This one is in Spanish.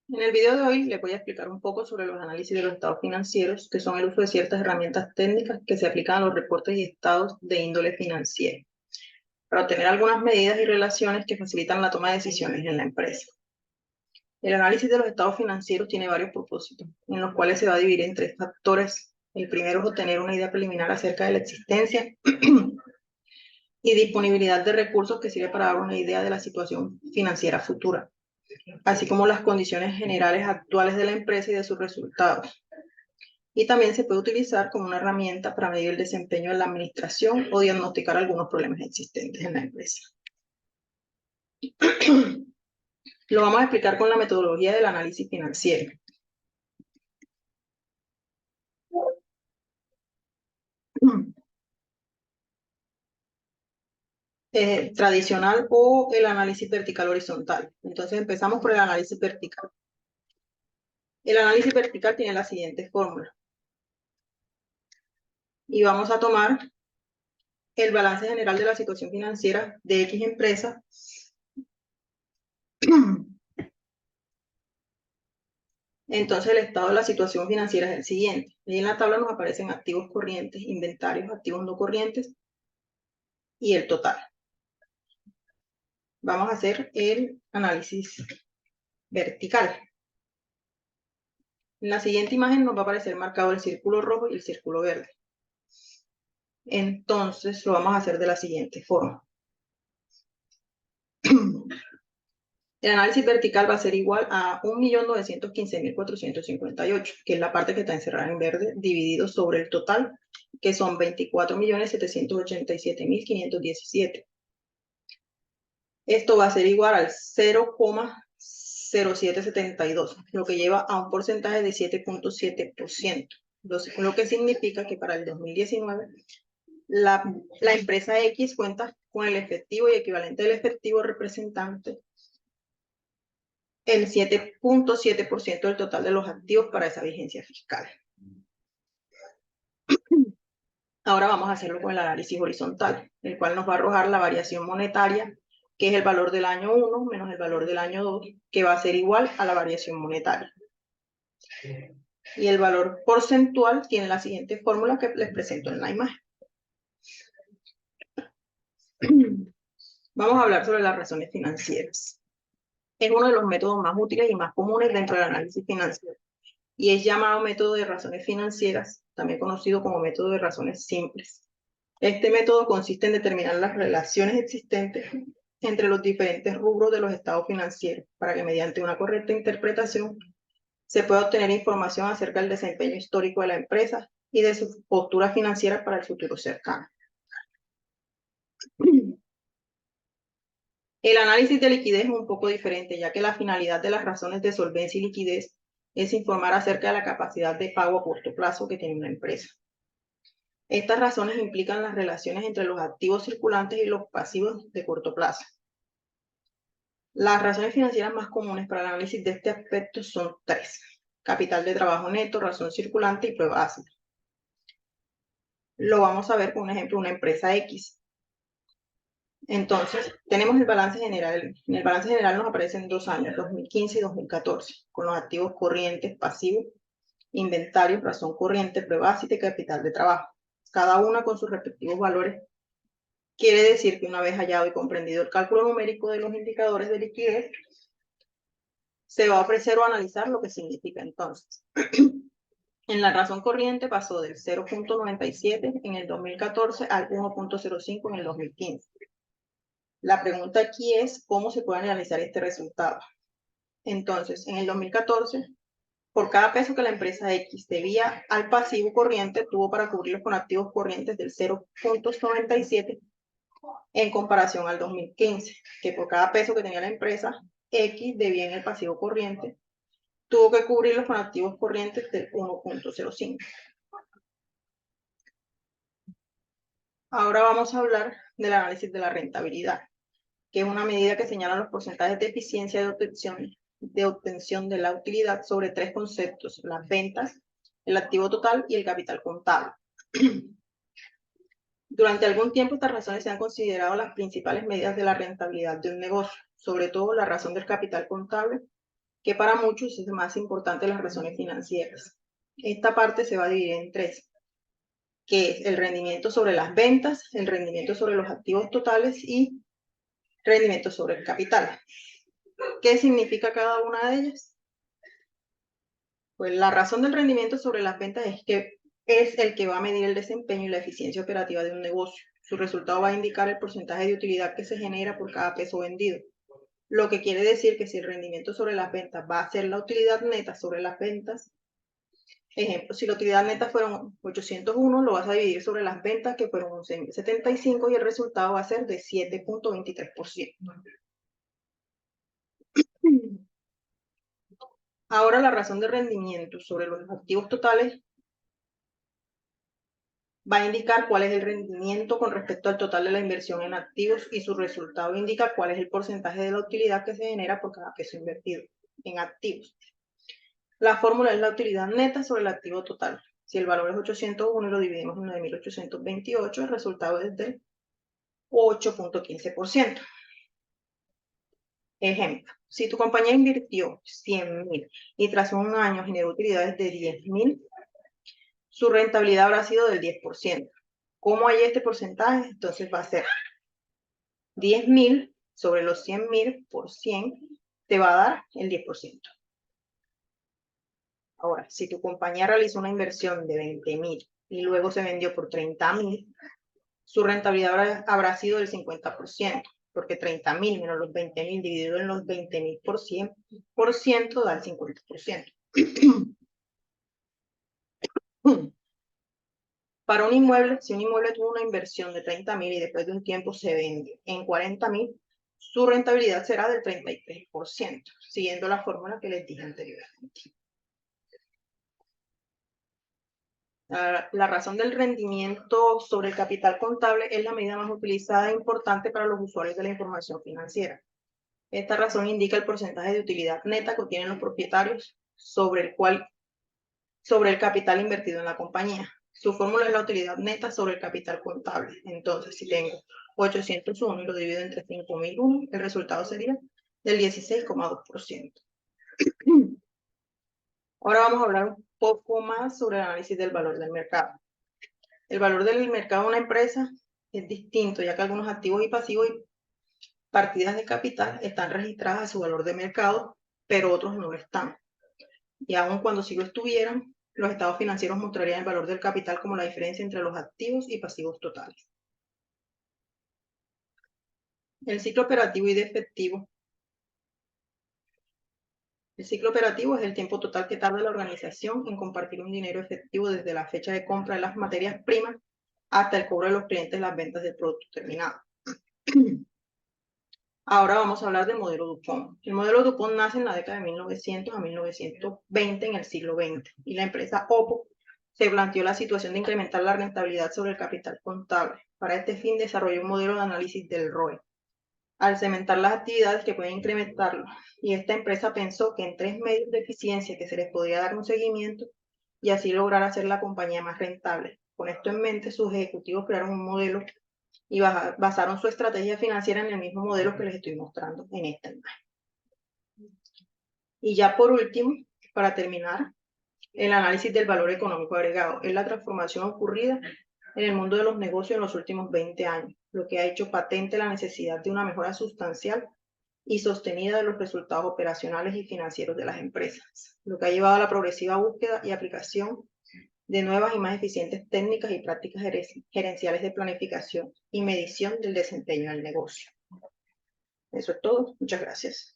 En el video de hoy les voy a explicar un poco sobre los análisis de los estados financieros, que son el uso de ciertas herramientas técnicas que se aplican a los reportes y estados de índole financiera, para obtener algunas medidas y relaciones que facilitan la toma de decisiones en la empresa. El análisis de los estados financieros tiene varios propósitos, en los cuales se va a dividir en tres factores. El primero es obtener una idea preliminar acerca de la existencia y disponibilidad de recursos que sirve para dar una idea de la situación financiera futura, así como las condiciones generales actuales de la empresa y de sus resultados. Y también se puede utilizar como una herramienta para medir el desempeño de la administración o diagnosticar algunos problemas existentes en la empresa. Lo vamos a explicar con la metodología del análisis financiero. Tradicional o el análisis vertical horizontal. Entonces empezamos por el análisis vertical. El análisis vertical tiene la siguiente fórmula. Y vamos a tomar el balance general de la situación financiera de X empresa Entonces el estado de la situación financiera es el siguiente. Y en la tabla nos aparecen activos corrientes, inventarios, activos no corrientes y el total. Vamos a hacer el análisis vertical. En la siguiente imagen nos va a aparecer marcado el círculo rojo y el círculo verde. Entonces lo vamos a hacer de la siguiente forma. El análisis vertical va a ser igual a 1.915.458, que es la parte que está encerrada en verde, dividido sobre el total, que son 24.787.517. Esto va a ser igual al 0,0772, lo que lleva a un porcentaje de 7.7%. Lo que significa que para el 2019 la empresa X cuenta con el efectivo y equivalente del efectivo representante el 7.7% del total de los activos para esa vigencia fiscal. Ahora vamos a hacerlo con el análisis horizontal, el cual nos va a arrojar la variación monetaria, que es el valor del año 1 menos el valor del año 2, que va a ser igual a la variación monetaria. Y el valor porcentual tiene la siguiente fórmula que les presento en la imagen. Vamos a hablar sobre las razones financieras. Es uno de los métodos más útiles y más comunes dentro del análisis financiero, y es llamado método de razones financieras, también conocido como método de razones simples. Este método consiste en determinar las relaciones existentes entre los diferentes rubros de los estados financieros para que mediante una correcta interpretación se pueda obtener información acerca del desempeño histórico de la empresa y de su postura financiera para el futuro cercano. El análisis de liquidez es un poco diferente, ya que la finalidad de las razones de solvencia y liquidez es informar acerca de la capacidad de pago a corto plazo que tiene una empresa. Estas razones implican las relaciones entre los activos circulantes y los pasivos de corto plazo. Las razones financieras más comunes para el análisis de este aspecto son tres: capital de trabajo neto, razón circulante y prueba ácida. Lo vamos a ver con un ejemplo, una empresa X. Entonces, tenemos el balance general. En el balance general nos aparecen 2 años, 2015 y 2014, con los activos corrientes, pasivos, inventarios, razón corriente, prueba ácida y capital de trabajo, cada una con sus respectivos valores. Quiere decir que una vez hallado y comprendido el cálculo numérico de los indicadores de liquidez, se va a ofrecer o analizar lo que significa entonces. En la razón corriente pasó del 0.97 en el 2014 al 1.05 en el 2015. La pregunta aquí es cómo se puede analizar este resultado. Entonces, en el 2014, por cada peso que la empresa X debía al pasivo corriente, tuvo para cubrirlos con activos corrientes del 0.97 en comparación al 2015, que por cada peso que tenía la empresa X debía en el pasivo corriente, tuvo que cubrirlos con activos corrientes del 1.05. Ahora vamos a hablar del análisis de la rentabilidad, que es una medida que señala los porcentajes de eficiencia de obtención de la utilidad sobre tres conceptos: las ventas, el activo total y el capital contable. Durante algún tiempo estas razones se han considerado las principales medidas de la rentabilidad de un negocio, sobre todo la razón del capital contable, que para muchos es más importante las razones financieras. Esta parte se va a dividir en tres, que es el rendimiento sobre las ventas, el rendimiento sobre los activos totales y rendimiento sobre el capital. ¿Qué significa cada una de ellas? Pues la razón del rendimiento sobre las ventas es que es el que va a medir el desempeño y la eficiencia operativa de un negocio. Su resultado va a indicar el porcentaje de utilidad que se genera por cada peso vendido. Lo que quiere decir que si el rendimiento sobre las ventas va a ser la utilidad neta sobre las ventas, ejemplo, si la utilidad neta fueron 801, lo vas a dividir sobre las ventas que fueron 11.075 y el resultado va a ser de 7.23%. Ahora la razón de rendimiento sobre los activos totales va a indicar cuál es el rendimiento con respecto al total de la inversión en activos y su resultado indica cuál es el porcentaje de la utilidad que se genera por cada peso invertido en activos. La fórmula es la utilidad neta sobre el activo total. Si el valor es 801 y lo dividimos en 9.828, el resultado es del 8.15%. Ejemplo, si tu compañía invirtió 100.000 y tras un año generó utilidades de 10.000, su rentabilidad habrá sido del 10%. ¿Cómo hay este porcentaje? Entonces va a ser 10.000 sobre los 100.000 por 100 te va a dar el 10%. Ahora, si tu compañía realizó una inversión de 20.000 y luego se vendió por 30.000, su rentabilidad habrá sido del 50%, porque 30.000 menos los 20.000 dividido en los 20.000 por ciento da el 50%. Para un inmueble, si un inmueble tuvo una inversión de 30.000 y después de un tiempo se vende en 40.000, su rentabilidad será del 33%, siguiendo la fórmula que les dije anteriormente. La razón del rendimiento sobre el capital contable es la medida más utilizada e importante para los usuarios de la información financiera. Esta razón indica el porcentaje de utilidad neta que obtienen los propietarios sobre el capital invertido en la compañía. Su fórmula es la utilidad neta sobre el capital contable. Entonces, si tengo 801 y lo divido entre 5.001, el resultado sería del 16,2%. Ahora vamos a hablar un poco más sobre el análisis del valor del mercado. El valor del mercado de una empresa es distinto, ya que algunos activos y pasivos y partidas de capital están registradas a su valor de mercado, pero otros no lo están. Y aun cuando sí lo estuvieran, los estados financieros mostrarían el valor del capital como la diferencia entre los activos y pasivos totales. El ciclo operativo y de efectivo. El ciclo operativo es el tiempo total que tarda la organización en compartir un dinero efectivo desde la fecha de compra de las materias primas hasta el cobro de los clientes las ventas del producto terminado. Ahora vamos a hablar del modelo DuPont. El modelo DuPont nace en la década de 1900 a 1920 en el siglo XX y la empresa Oppo se planteó la situación de incrementar la rentabilidad sobre el capital contable. Para este fin desarrolló un modelo de análisis del ROE al cementar las actividades que pueden incrementarlo. Y esta empresa pensó que en 3 medios de eficiencia que se les podría dar un seguimiento y así lograr hacer la compañía más rentable. Con esto en mente, sus ejecutivos crearon un modelo y basaron su estrategia financiera en el mismo modelo que les estoy mostrando en esta imagen. Y ya por último, para terminar, el análisis del valor económico agregado es la transformación ocurrida en el mundo de los negocios en los últimos 20 años, lo que ha hecho patente la necesidad de una mejora sustancial y sostenida de los resultados operacionales y financieros de las empresas, lo que ha llevado a la progresiva búsqueda y aplicación de nuevas y más eficientes técnicas y prácticas gerenciales de planificación y medición del desempeño del negocio. Eso es todo. Muchas gracias.